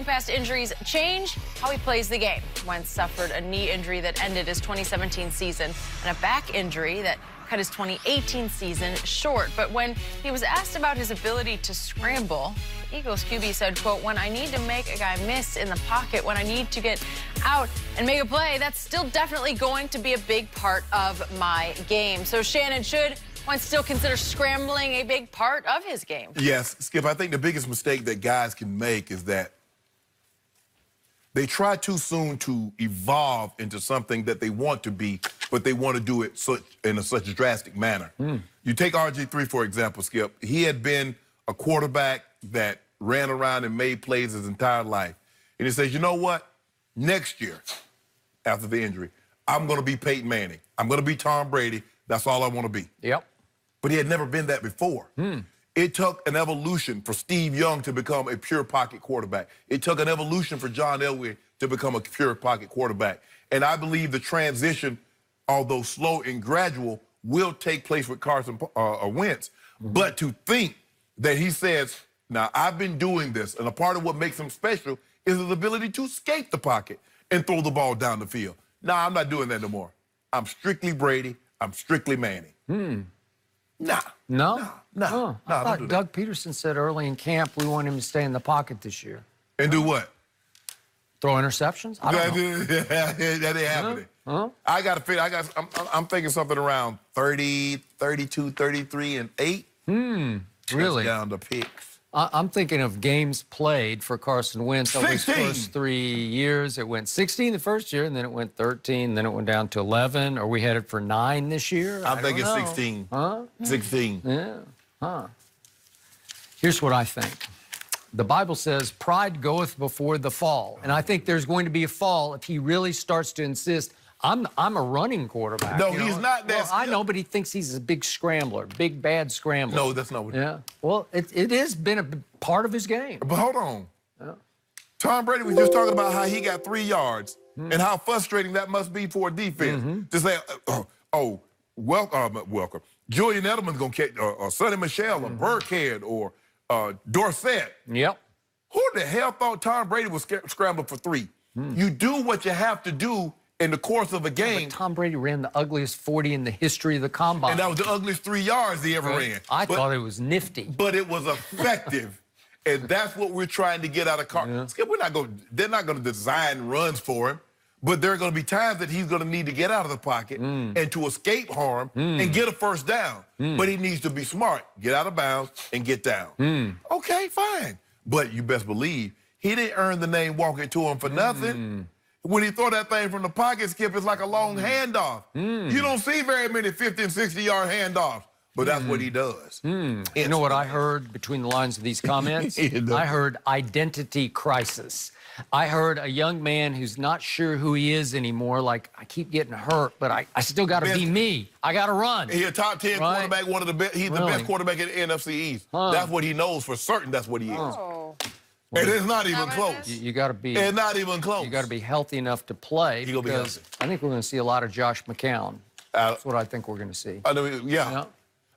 past injuries change how he plays the game. Wentz suffered a knee injury that ended his 2017 season and a back injury that cut his 2018 season short. But when he was asked about his ability to scramble, the Eagles QB said, quote, "When I need to make a guy miss in the pocket, when I need to get out and make a play, that's still definitely going to be a big part of my game." So, Shannon, should Wentz still consider scrambling a big part of his game? Yes, Skip, I think the biggest mistake that guys can make is that they try too soon to evolve into something that they want to be, but they want to do it in such a drastic manner. You take RG3, for example, Skip. He had been a quarterback that ran around and made plays his entire life. And he says, you know what? Next year, after the injury, I'm going to be Peyton Manning. I'm going to be Tom Brady. That's all I want to be. Yep. But he had never been that before. It took an evolution for Steve Young to become a pure pocket quarterback. It took an evolution for John Elway to become a pure pocket quarterback. And I believe the transition, although slow and gradual, will take place with Carson Wentz. But to think that he says, now, I've been doing this, and a part of what makes him special is his ability to escape the pocket and throw the ball down the field. No, I'm not doing that no more. I'm strictly Brady. I'm strictly Manning. Nah. No? No. I thought Doug Peterson said early in camp we want him to stay in the pocket this year. And do what? Throw interceptions? I don't know. That ain't happening. I got to fit. I'm thinking something around 30, 32, 33, and 8. Really? Down the picks. I'm thinking of games played for Carson Wentz over his first 3 years. It went 16 the first year, and then it went 13, then it went down to 11. Are we headed for 9 this year? I'm thinking 16. 16. Yeah. Here's what I think. The Bible says, pride goeth before the fall. And I think there's going to be a fall if he really starts to insist, I'm a running quarterback. No, he's not that. Well, I know, but he thinks he's a big scrambler, big bad scrambler. No, that's not what. Yeah. Well, it has been a part of his game. But hold on. Tom Brady was just talking about how he got 3 yards and how frustrating that must be for a defense to say, welcome. Julian Edelman's gonna catch or Sonny Michel or Burkhead or Dorsett. Yep. Who the hell thought Tom Brady was scrambling for 3? You do what you have to do in the course of a game. Tom Brady ran the ugliest 40 in the history of the combine. And that was the ugliest 3 yards he ever ran. I thought it was nifty. But it was effective. And that's what we're trying to get out of Carson. Skip, they're not going to design runs for him, but there are going to be times that he's going to need to get out of the pocket and to escape harm and get a first down. But he needs to be smart, get out of bounds, and get down. Okay, fine. But you best believe he didn't earn the name walking to him for nothing. When he throw that thing from the pocket, Skip, it's like a long handoff. You don't see very many 50 and 60-yard handoffs, but that's what he does. You know what I heard between the lines of these comments? I heard identity crisis. I heard a young man who's not sure who he is anymore, like, I keep getting hurt, but I still got to be me. I got to run. He's a top 10 quarterback, one of the best. He's the best quarterback in the NFC East. That's what he knows for certain. That's what he is. And it's not even close. You got to be. It's not even close. You got to be healthy enough to play. Because I think we're going to see a lot of Josh McCown. That's what I think we're going to see.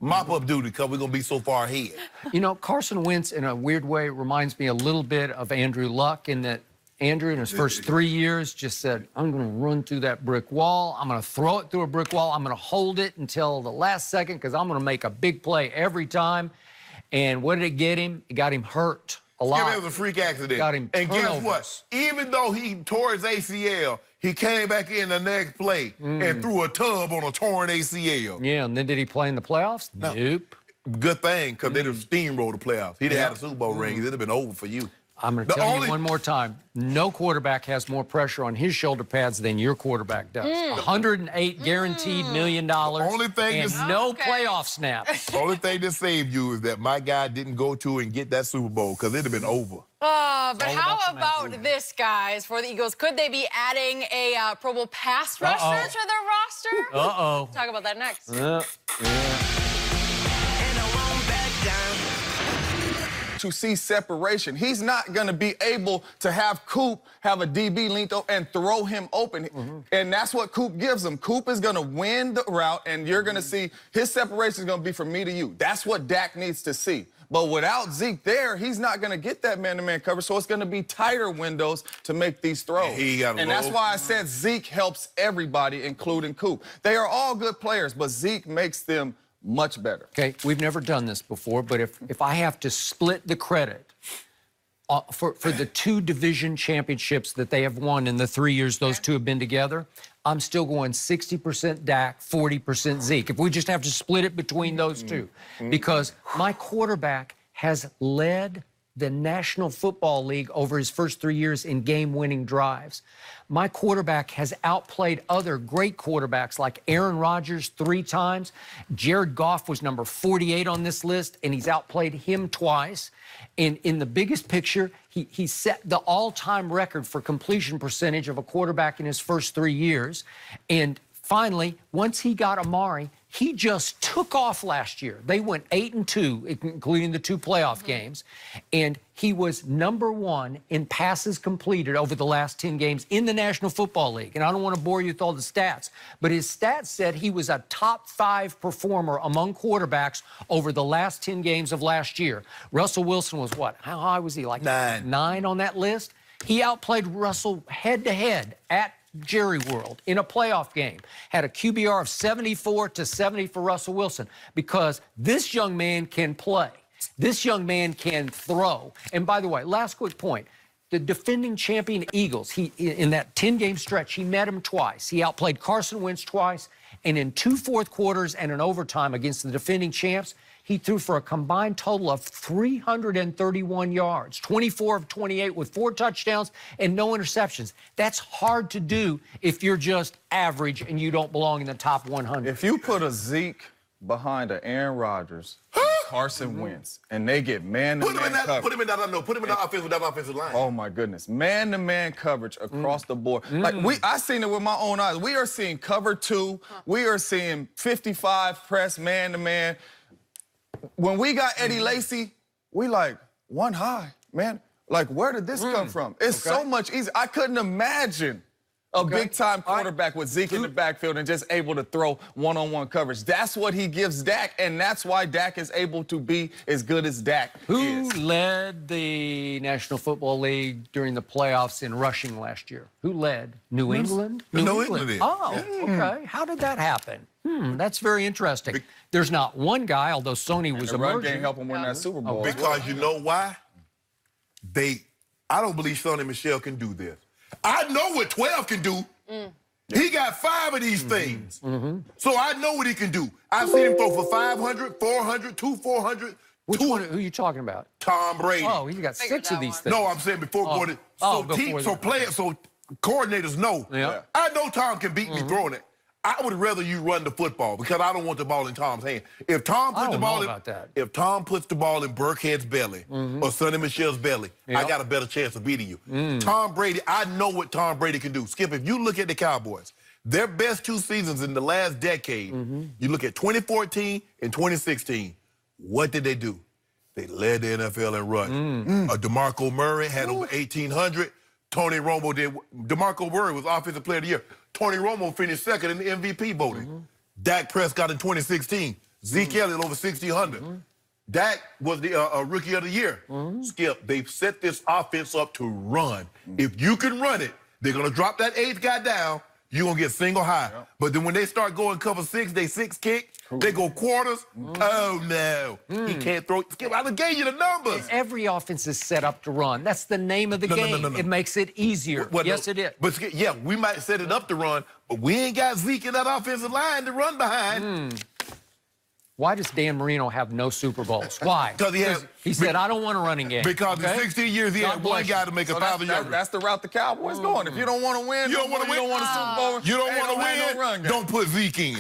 Mop-up duty, because we're going to be so far ahead. You know, Carson Wentz, in a weird way, reminds me a little bit of Andrew Luck in that Andrew, in his first 3 years, just said, I'm going to run through that brick wall. I'm going to throw it through a brick wall. I'm going to hold it until the last second because I'm going to make a big play every time. And what did it get him? It got him hurt. A lot. It was a freak accident. Got him and guess what? Even though he tore his ACL, he came back in the next play and threw a tub on a torn ACL. Yeah, and then did he play in the playoffs? No. Nope. Good thing, because they'd have steamrolled the playoffs. He'd have had a Super Bowl ring. It'd have been over for you. I'm going to tell you one more time. No quarterback has more pressure on his shoulder pads than your quarterback does. $108 guaranteed $1 million Only thing and no playoff snaps. The only thing that saved you is that my guy didn't go to and get that Super Bowl because it'd have been over. But how about this, guys, for the Eagles? Could they be adding a Pro Bowl pass rusher to their roster? Talk about that next. To see separation. He's not going to be able to have Coop have a DB linked up and throw him open. And that's what Coop gives him. Coop is going to win the route, and you're going to see his separation is going to be from me to you. That's what Dak needs to see. But without Zeke there, he's not going to get that man-to-man coverage, so it's going to be tighter windows to make these throws. And that's why I said Zeke helps everybody, including Coop. They are all good players, but Zeke makes them much better. Okay, we've never done this before, but if I have to split the credit for the 2 division championships that they have won in the 3 years those two have been together, I'm still going 60% Dak, 40% Zeke. If we just have to split it between those two, because my quarterback has led the National Football League over his first 3 years in game-winning drives. My quarterback has outplayed other great quarterbacks like Aaron Rodgers 3 times. Jared Goff was number 48 on this list, and he's outplayed him twice. And in the biggest picture, he set the all-time record for completion percentage of a quarterback in his first 3 years. And finally, once he got Amari, he just took off last year. They went 8-2, including the 2 playoff games, and he was #1 in passes completed over the last 10 games in the National Football League. And I don't want to bore you with all the stats, but his stats said he was a top 5 performer among quarterbacks over the last 10 games of last year. Russell Wilson was what? How high was he? Like 9 on that list? He outplayed Russell head-to-head at Jerry World in a playoff game, had a QBR of 74-70 for Russell Wilson, because this young man can play. This young man can throw. And by the way, last quick point, the defending champion Eagles, in that 10-game stretch, he met him twice. He outplayed Carson Wentz twice, and in 2 fourth quarters and an overtime against the defending champs, he threw for a combined total of 331 yards, 24 of 28 with 4 touchdowns and no interceptions. That's hard to do if you're just average and you don't belong in the top 100. If you put a Zeke behind an Aaron Rodgers, Carson Wentz, and they get man-to-man coverage. Put him in that offense with that offensive line. Oh, my goodness. Man-to-man coverage across the board. Like, I seen it with my own eyes. We are seeing cover 2. We are seeing 55 press man-to-man. When we got Eddie Lacy, we like, 1 high, man. Like, where did this come from? It's so much easier. I couldn't imagine a big-time quarterback with Zeke in the backfield and just able to throw one-on-one coverage. That's what he gives Dak, and that's why Dak is able to be as good as Dak is. Who led the National Football League during the playoffs in rushing last year? Who led? New England? New England did. Oh, okay. How did that happen? That's very interesting. There's not one guy, although Sony was the run emerging. game helped him win that Super Bowl. Because you know why? I don't believe Sonny Michel can do this. I know what 12 can do. He got 5 of these things. So I know what he can do. I've seen him throw for 500, 400, 400. Which one? Who are you talking about? Tom Brady. Oh, he got 6 of these things. No, I'm saying before going. So coordinators know. Yeah. I know Tom can beat me throwing it. I would rather you run the football because I don't want the ball in Tom's hand. If Tom puts the ball if Tom puts the ball in Burkhead's belly or Sonny Michel's belly, I got a better chance of beating you. Tom Brady, I know what Tom Brady can do. Skip, if you look at the Cowboys, their best 2 seasons in the last decade, you look at 2014 and 2016, what did they do? They led the NFL in rushing. DeMarco Murray had over 1,800. Tony Romo did. DeMarco Murray was Offensive Player of the Year. Tony Romo finished 2nd in the MVP voting. Dak Prescott in 2016. Zeke Elliott over 1,600. Dak was the Rookie of the Year. Skip, they've set this offense up to run. If you can run it, they're going to drop that 8th guy down. You're going to get single high. But then when they start going cover 6, they 6 kick. They go quarters. Oh, no. He can't throw. Skip, I gave you the numbers. Every offense is set up to run. That's the name of the game. No. It makes it easier. Yes, it is. But, yeah, we might set it up to run, but we ain't got Zeke in that offensive line to run behind. Why does Dan Marino have no Super Bowls? Why? Because he said, I don't want a running game. Because in 16 years, he had one guy to make 1,000 yards. That's the route the Cowboys going. If you don't want to win, you don't want to win. You don't want a Super Bowl. You don't want to win. Don't put Zeke in.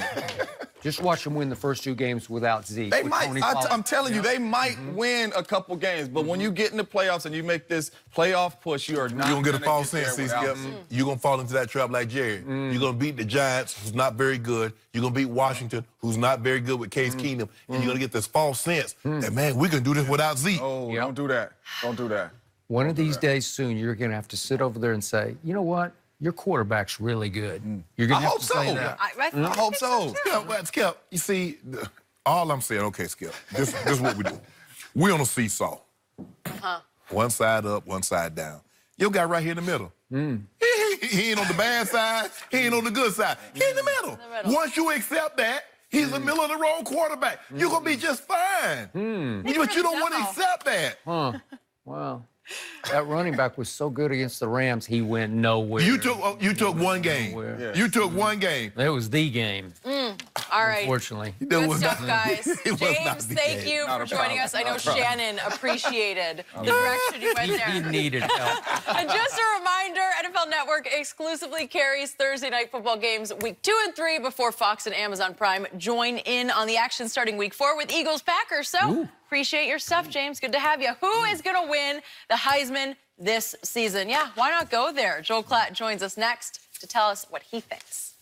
Just watch them win the first 2 games without Zeke. They might. I'm telling you, they might win a couple games. But when you get in the playoffs and you make this playoff push, you are not. You're gonna get a false sense, Skip. You're gonna fall into that trap like Jerry. You're gonna beat the Giants, who's not very good. You're gonna beat Washington, who's not very good with Case Keenum, and you're gonna get this false sense that, man, we can do this without Zeke. Oh, don't do that. Don't do that. One of these days soon, you're gonna have to sit over there and say, you know what? Your quarterback's really good. You're gonna have to say that. I hope so. Skip, you see, all I'm saying, okay, Skip, this is what we do. We're on a seesaw. One side up, one side down. Your guy right here in the middle. He ain't on the bad side. He ain't on the good side. He in the middle. Once you accept that, he's a middle of the road quarterback. You're going to be just fine. But you don't want to accept that. Wow. That running back was so good against the Rams, he went nowhere. You took one game. Nowhere. You took one game. That was the game. All right. Unfortunately. Good stuff, guys. It was not James, the thank game. you for joining us. I know Shannon appreciated the direction you went there. He needed help. And just a reminder, NFL Network exclusively carries Thursday night football games week 2 and 3 before Fox and Amazon Prime join in on the action starting week 4 with Eagles-Packers. So appreciate your stuff, James. Good to have you. Who is going to win the Heisman this season? Yeah, why not go there? Joel Klatt joins us next to tell us what he thinks.